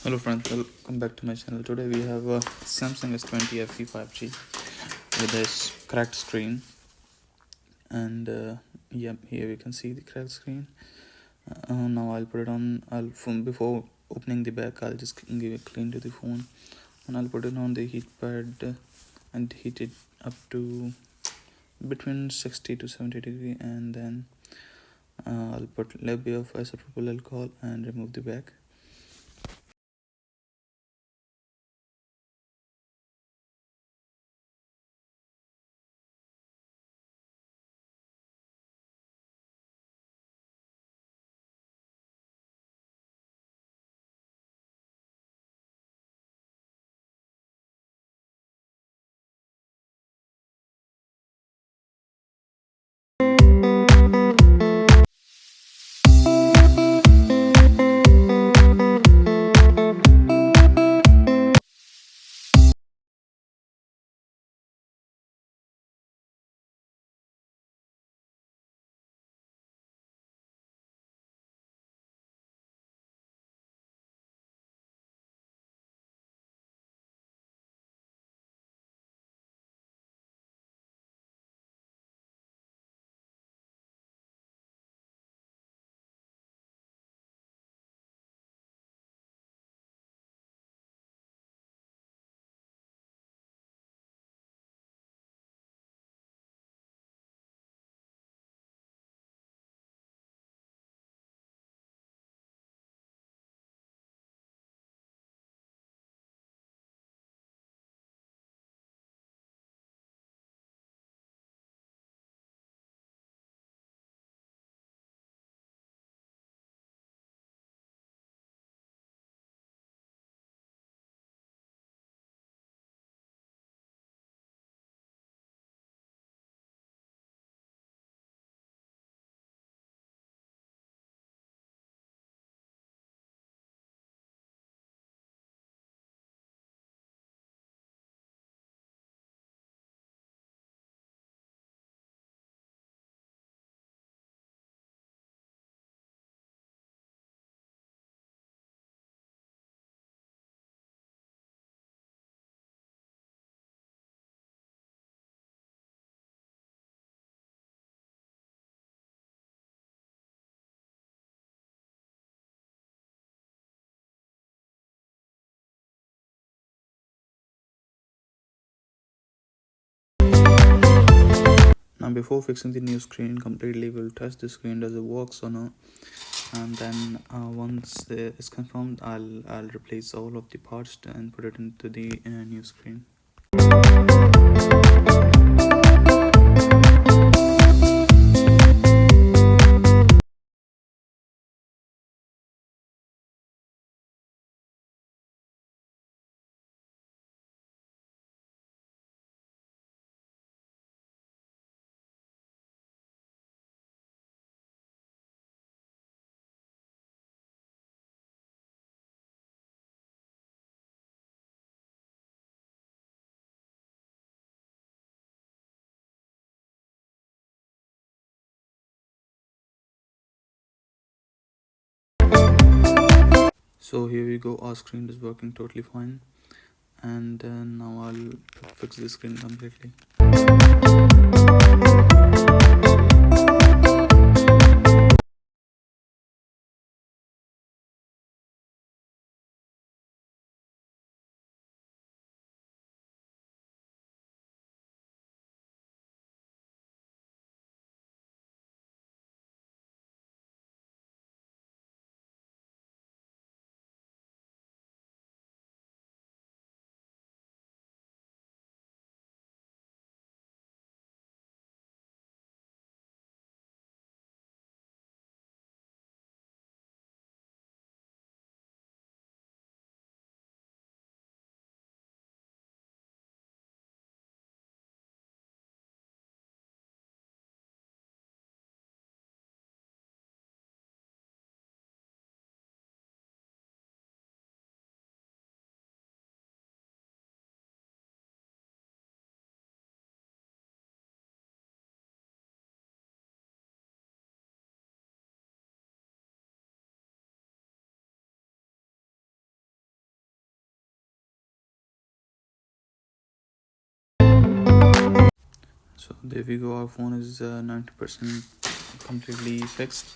Hello friends, welcome back to my channel. Today we have a Samsung S20 FE 5G with this cracked screen, and yeah, here we can see the cracked screen. Now I'll put it on. Before opening the back, I'll just give it clean to the phone, and I'll put it on the heat pad and heat it up to between 60 to 70 degree, and then I'll put a little bit of isopropyl alcohol and remove the back. Now before fixing the new screen completely, we'll test the screen does it works or not, and then once it's confirmed, I'll replace all of the parts and put it into the new screen. So here we go, our screen is working totally fine, and now I'll fix the screen completely. So there we go, our phone is 90% completely fixed,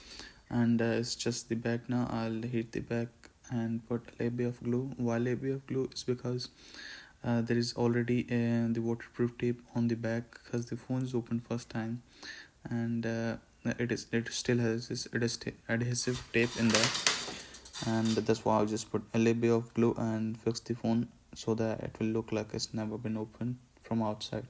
and it's just the back now. I'll hit the back and put a layer of glue. Why layer of glue is because there is already the waterproof tape on the back, because the phone is opened first time, and it still has this adhesive tape in there, and that's why I'll just put a layer of glue and fix the phone so that it will look like it's never been opened from outside.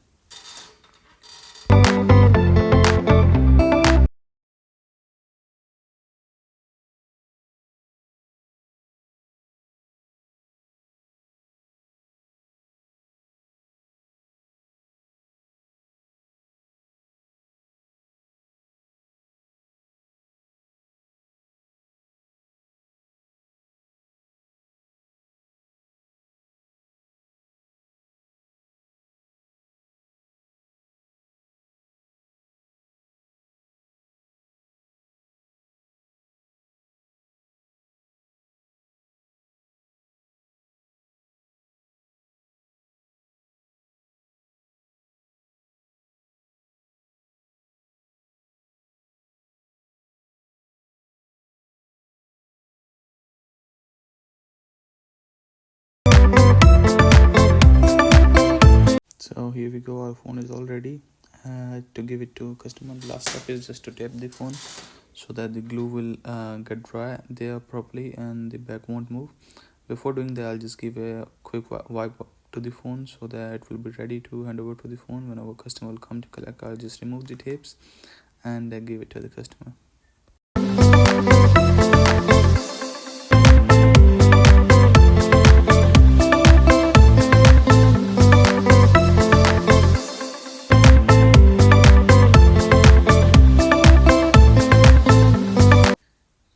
So here we go, our phone is all ready. To give it to customer, the last step is just to tape the phone so that the glue will get dry there properly and the back won't move. Before doing that, I'll just give a quick wipe to the phone so that it will be ready to hand over to the phone. When our customer will come to collect, I'll just remove the tapes and give it to the customer.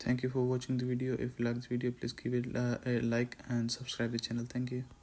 Thank you for watching the video. If you like this video, please give it a like and subscribe the channel. Thank you.